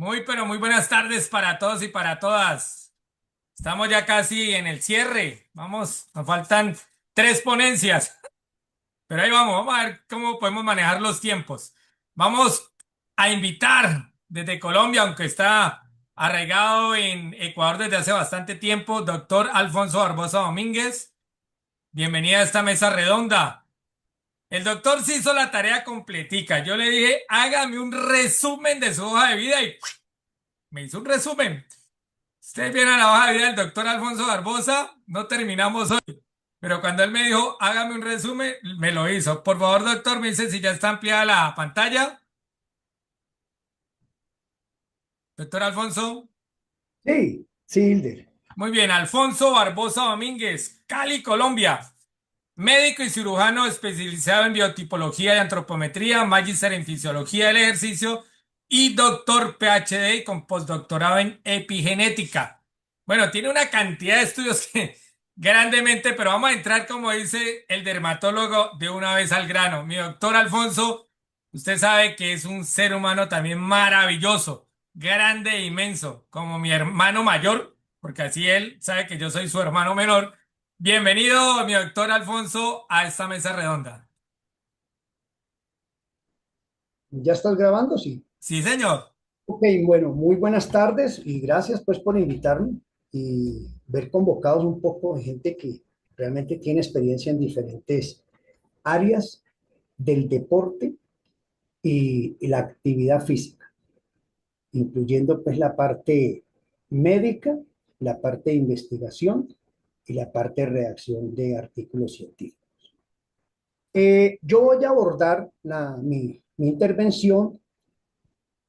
Muy, pero muy buenas tardes para todos y para todas. Estamos ya casi en el cierre. Vamos, nos faltan tres ponencias, pero ahí vamos a ver cómo podemos manejar los tiempos. Vamos a invitar desde Colombia, aunque está arraigado en Ecuador desde hace bastante tiempo, doctor Alfonso Barbosa Domínguez. Bienvenida a esta mesa redonda. El doctor se hizo la tarea completica. Yo le dije, hágame un resumen de su hoja de vida y me hizo un resumen. Ustedes vieron la hoja de vida del doctor Alfonso Barbosa, no terminamos hoy, pero cuando él me dijo, hágame un resumen, me lo hizo. Por favor, doctor, me dice si ya está ampliada la pantalla. Doctor Alfonso. Sí, sí, Hilder. Muy bien, Alfonso Barbosa Domínguez, Cali, Colombia. Médico y cirujano especializado en biotipología y antropometría, magíster en fisiología del ejercicio y doctor PhD con postdoctorado en epigenética. Bueno, tiene una cantidad de estudios que grandemente, pero vamos a entrar, como dice el dermatólogo, de una vez al grano. Mi doctor Alfonso, usted sabe que es un ser humano también maravilloso, grande e inmenso, como mi hermano mayor, porque así él sabe que yo soy su hermano menor. Bienvenido, mi doctor Alfonso, a esta mesa redonda. ¿Ya estás grabando? Sí. Sí, señor. Ok, bueno, muy buenas tardes y gracias pues por invitarme y ver convocados un poco de gente que realmente tiene experiencia en diferentes áreas del deporte y la actividad física, incluyendo pues la parte médica, la parte de investigación y la parte de redacción de artículos científicos. Yo voy a abordar mi intervención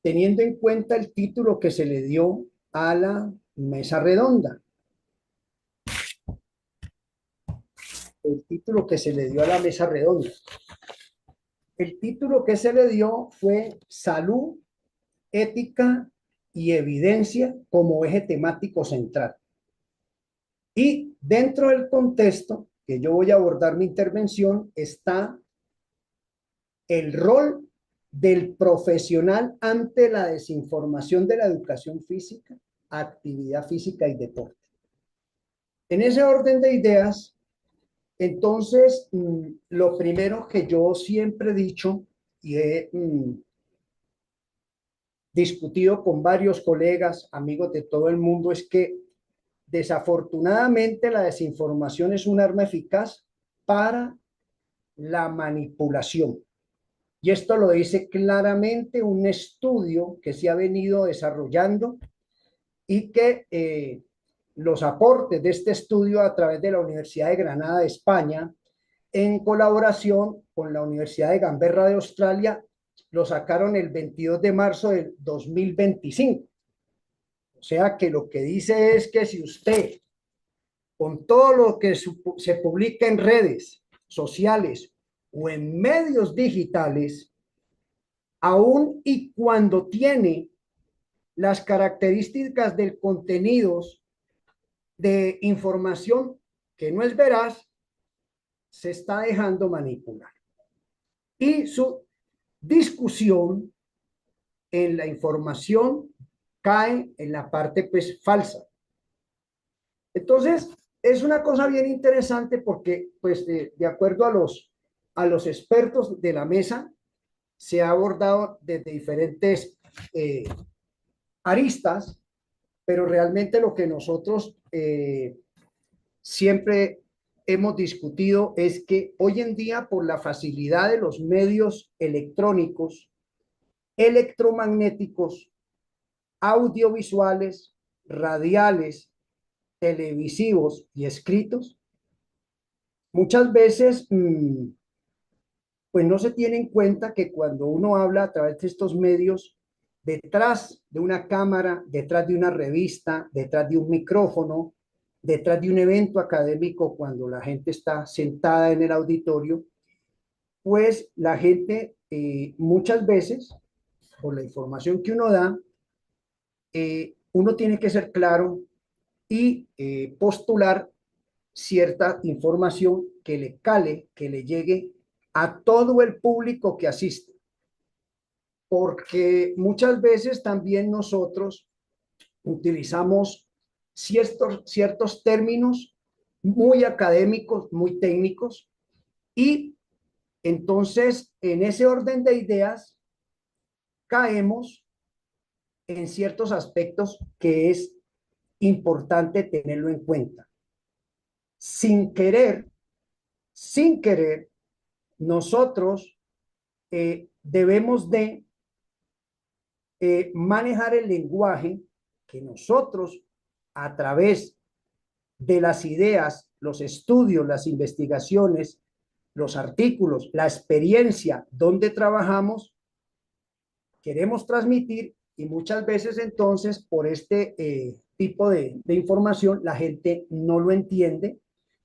teniendo en cuenta el título que se le dio a la mesa redonda. El título que se le dio a la mesa redonda. El título que se le dio fue Salud, Ética y Evidencia como eje temático central. Y dentro del contexto que yo voy a abordar mi intervención está el rol del profesional ante la desinformación de la educación física, actividad física y deporte. En ese orden de ideas, entonces, lo primero que yo siempre he dicho y he discutido con varios colegas, amigos de todo el mundo, es que desafortunadamente la desinformación es un arma eficaz para la manipulación. Y esto lo dice claramente un estudio que se ha venido desarrollando y que los aportes de este estudio a través de la Universidad de Granada de España, en colaboración con la Universidad de Canberra de Australia, lo sacaron el 22 de marzo del 2025. O sea que lo que dice es que si usted, con todo lo que se publica en redes sociales o en medios digitales, aún y cuando tiene las características del contenido de información que no es veraz, se está dejando manipular. Y su discusión en la información cae en la parte pues falsa. Entonces, es una cosa bien interesante porque pues de acuerdo a los expertos de la mesa, se ha abordado desde diferentes aristas, pero realmente lo que nosotros siempre hemos discutido es que hoy en día, por la facilidad de los medios electrónicos, electromagnéticos, audiovisuales, radiales, televisivos y escritos, muchas veces pues no se tiene en cuenta que cuando uno habla a través de estos medios, detrás de una cámara, detrás de una revista, detrás de un micrófono, detrás de un evento académico, cuando la gente está sentada en el auditorio, pues la gente muchas veces, por la información que uno da, uno tiene que ser claro y postular cierta información que le cale, que le llegue a todo el público que asiste. porque muchas veces también nosotros utilizamos ciertos términos muy académicos, muy técnicos, y entonces en ese orden de ideas caemos en ciertos aspectos que es importante tenerlo en cuenta. Sin querer, sin querer, nosotros debemos de manejar el lenguaje que nosotros a través de las ideas, los estudios, las investigaciones, los artículos, la experiencia donde trabajamos, queremos transmitir, y muchas veces entonces por este tipo de información la gente no lo entiende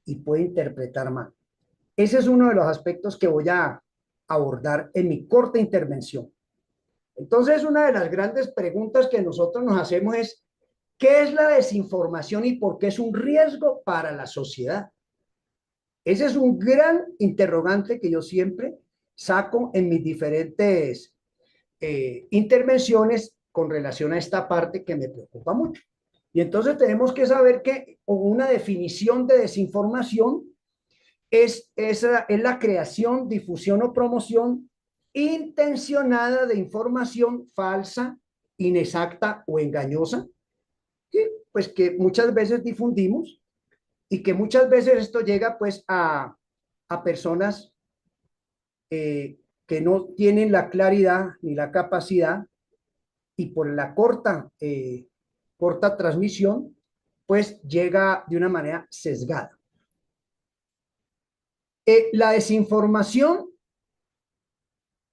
y puede interpretar mal. Ese es uno de los aspectos que voy a abordar en mi corta intervención. Entonces, una de las grandes preguntas que nosotros nos hacemos es, ¿qué es la desinformación y por qué es un riesgo para la sociedad? Ese es un gran interrogante que yo siempre saco en mis diferentes intervenciones con relación a esta parte que me preocupa mucho. Y entonces tenemos que saber que una definición de desinformación es la creación, difusión o promoción intencionada de información falsa, inexacta o engañosa, que, pues que muchas veces difundimos y que muchas veces esto llega pues a personas que no tienen la claridad ni la capacidad y por la corta transmisión pues llega de una manera sesgada. La desinformación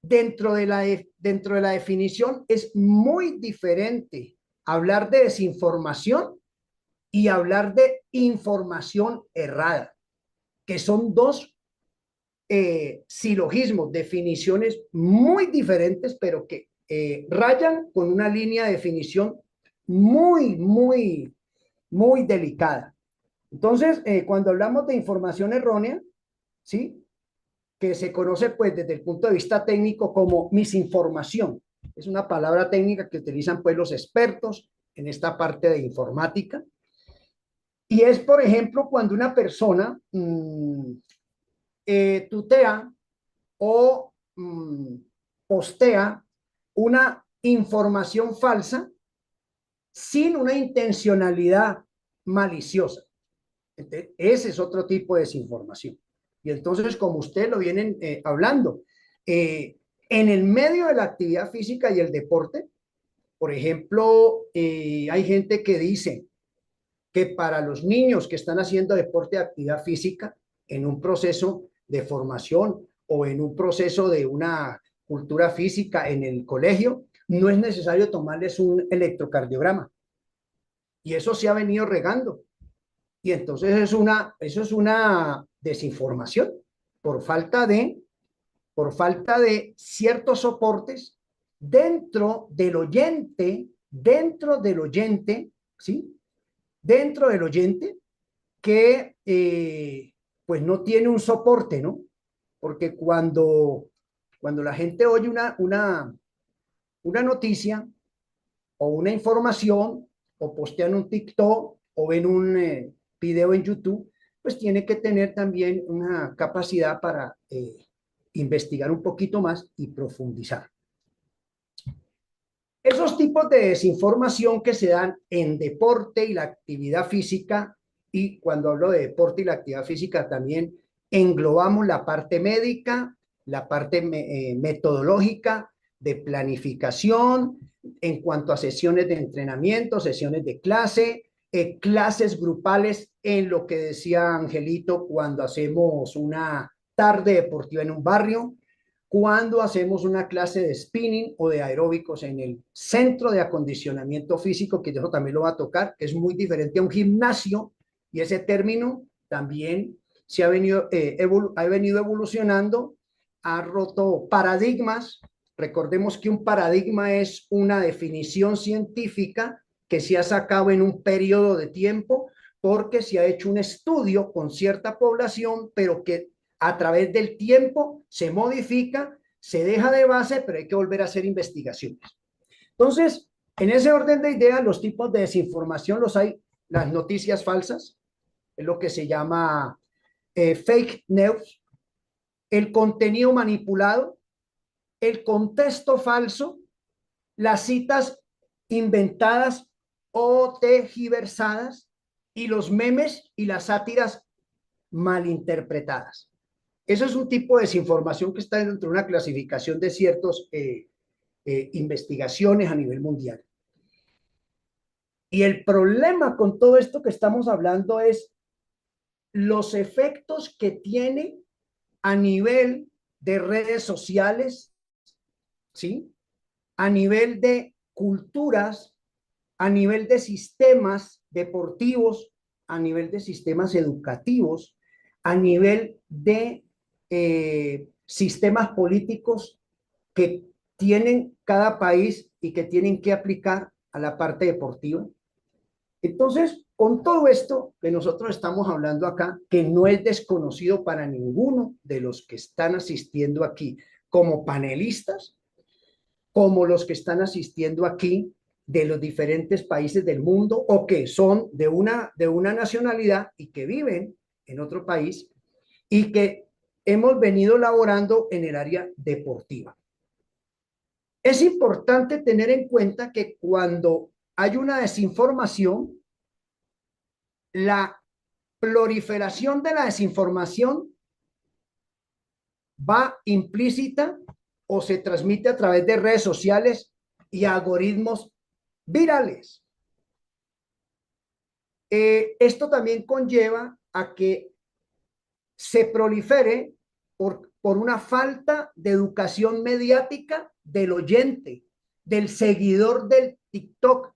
dentro de la definición es muy diferente hablar de desinformación y hablar de información errada, que son dos silogismos, definiciones muy diferentes, pero que rayan con una línea de definición muy delicada. Entonces, cuando hablamos de información errónea, ¿sí? Que se conoce pues desde el punto de vista técnico como misinformación. Es una palabra técnica que utilizan pues los expertos en esta parte de informática. Y es, por ejemplo, cuando una persona tutea o postea una información falsa sin una intencionalidad maliciosa. Entonces, ese es otro tipo de desinformación. Y entonces, como ustedes lo vienen hablando, en el medio de la actividad física y el deporte, por ejemplo, hay gente que dice que para los niños que están haciendo deporte de actividad física en un proceso de formación o en un proceso de una cultura física en el colegio, no es necesario tomarles un electrocardiograma. Y eso se ha venido regando. Y entonces eso es una desinformación por falta por falta de ciertos soportes dentro del oyente, ¿sí? Dentro del oyente que pues no tiene un soporte, ¿no? Porque cuando la gente oye una noticia o una información o postean un TikTok o ven un video en YouTube, pues tiene que tener también una capacidad para investigar un poquito más y profundizar. Esos tipos de desinformación que se dan en deporte y la actividad física, y cuando hablo de deporte y la actividad física también englobamos la parte médica, la parte metodológica, de planificación, en cuanto a sesiones de entrenamiento, sesiones de clase, clases grupales en lo que decía Angelito cuando hacemos una tarde deportiva en un barrio, cuando hacemos una clase de spinning o de aeróbicos en el centro de acondicionamiento físico, que eso también lo va a tocar, es muy diferente a un gimnasio y ese término también se ha venido, ha venido evolucionando, ha roto paradigmas. Recordemos que un paradigma es una definición científica que se ha sacado en un periodo de tiempo porque se ha hecho un estudio con cierta población, pero que a través del tiempo se modifica se deja de base, pero hay que volver a hacer investigaciones. Entonces, en ese orden de ideas, los tipos de desinformación los hay, las noticias falsas, es lo que se llama fake news, el contenido manipulado, el contexto falso, las citas inventadas o tergiversadas y los memes y las sátiras malinterpretadas. Eso es un tipo de desinformación que está dentro de una clasificación de ciertas investigaciones a nivel mundial. Y el problema con todo esto que estamos hablando es los efectos que tiene a nivel de redes sociales, ¿sí? A nivel de culturas, a nivel de sistemas deportivos, a nivel de sistemas educativos, a nivel de sistemas políticos que tienen cada país y que tienen que aplicar a la parte deportiva. Entonces, con todo esto que nosotros estamos hablando acá, que no es desconocido para ninguno de los que están asistiendo aquí como panelistas, como los que están asistiendo aquí de los diferentes países del mundo o que son de una nacionalidad y que viven en otro país y que hemos venido laborando en el área deportiva. Es importante tener en cuenta que cuando hay una desinformación, la proliferación de la desinformación va implícita o se transmite a través de redes sociales y algoritmos virales. Esto también conlleva a que se prolifere por una falta de educación mediática del oyente, del seguidor del TikTok,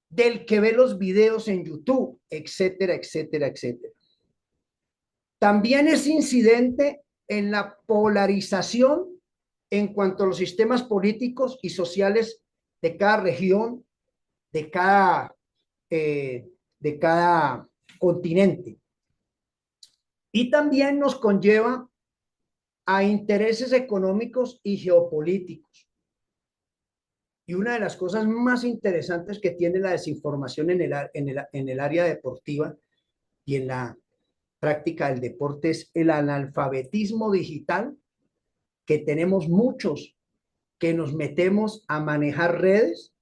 del que ve los videos en YouTube, etcétera, etcétera, etcétera. También es incidente en la polarización en cuanto a los sistemas políticos y sociales de cada región, de cada, de cada continente. Y también nos conlleva a intereses económicos y geopolíticos. Y una de las cosas más interesantes que tiene la desinformación en el área deportiva y en la práctica del deporte es el analfabetismo digital, que tenemos muchos que nos metemos a manejar redes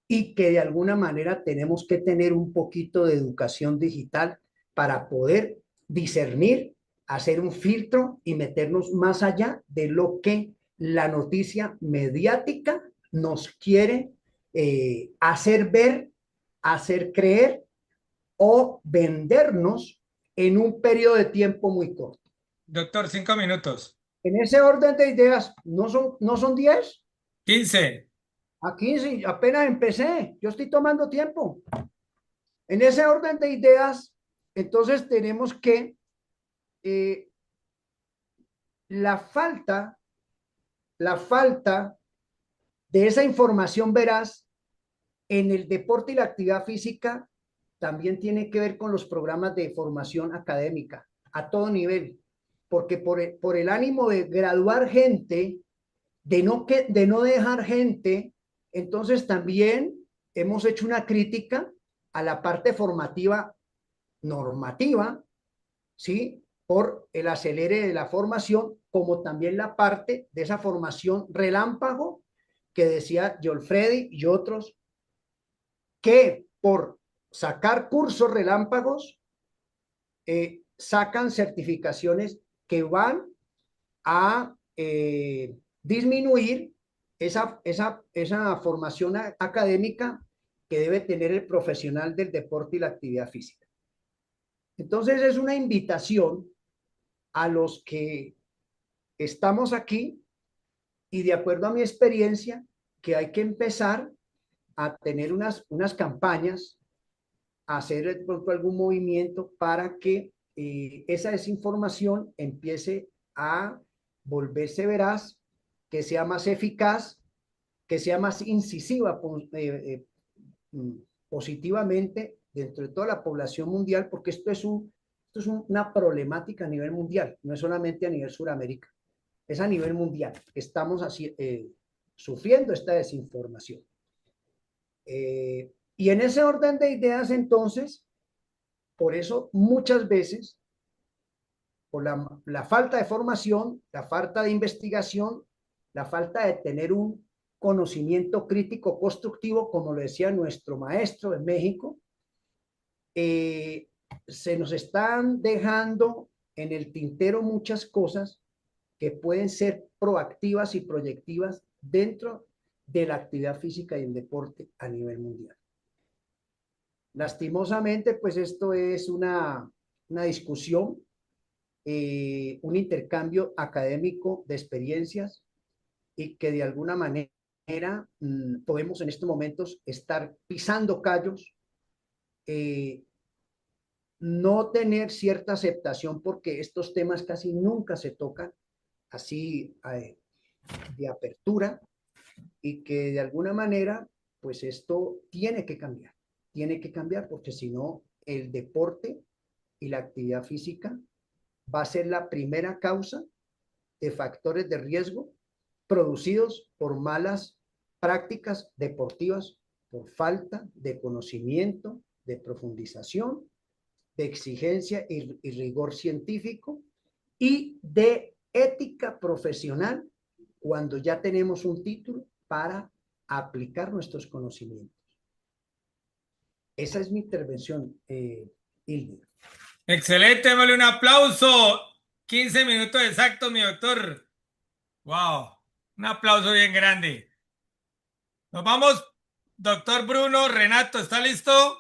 y que de alguna manera tenemos que tener un poquito de educación digital para poder discernir, hacer un filtro y meternos más allá de lo que la noticia mediática nos quiere hacer ver, hacer creer o vendernos en un periodo de tiempo muy corto. Doctor, 5 minutos. En ese orden de ideas, ¿no son 10? 15. A 15, apenas empecé, yo estoy tomando tiempo. En ese orden de ideas, entonces tenemos que eh, la falta, la falta de esa información veraz en el deporte y la actividad física también tiene que ver con los programas de formación académica a todo nivel, porque por el ánimo de graduar gente, de no dejar gente, entonces también hemos hecho una crítica a la parte formativa normativa, ¿sí? Por el acelere de la formación, como también la parte de esa formación relámpago que decía Giolfredi y otros, que por sacar cursos relámpagos sacan certificaciones que van a disminuir esa formación académica que debe tener el profesional del deporte y la actividad física. Entonces es una invitación a los que estamos aquí y de acuerdo a mi experiencia que hay que empezar a tener unas campañas, a hacer de pronto algún movimiento para que esa desinformación empiece a volverse veraz, que sea más eficaz, que sea más incisiva positivamente dentro de toda la población mundial, porque esto es una problemática a nivel mundial, no es solamente a nivel Suramérica. es a nivel mundial. Estamos así, sufriendo esta desinformación. Y en ese orden de ideas, entonces, por eso muchas veces, por la falta de formación, la falta de investigación, la falta de tener un conocimiento crítico constructivo, como lo decía nuestro maestro en México, se nos están dejando en el tintero muchas cosas que pueden ser proactivas y proyectivas dentro de la actividad física y el deporte a nivel mundial. Lastimosamente, pues esto es una discusión, un intercambio académico de experiencias y que de alguna manera podemos en estos momentos estar pisando callos, no tener cierta aceptación porque estos temas casi nunca se tocan así de apertura y que de alguna manera, pues esto tiene que cambiar porque si no, el deporte y la actividad física va a ser la primera causa de factores de riesgo producidos por malas prácticas deportivas, por falta de conocimiento, de profundización, de exigencia y rigor científico y de ética profesional cuando ya tenemos un título para aplicar nuestros conocimientos. Esa es mi intervención, Hilde. Excelente, démosle un aplauso. 15 minutos exactos, mi doctor. Wow, un aplauso bien grande. Nos vamos, doctor Bruno, Renato, ¿está listo?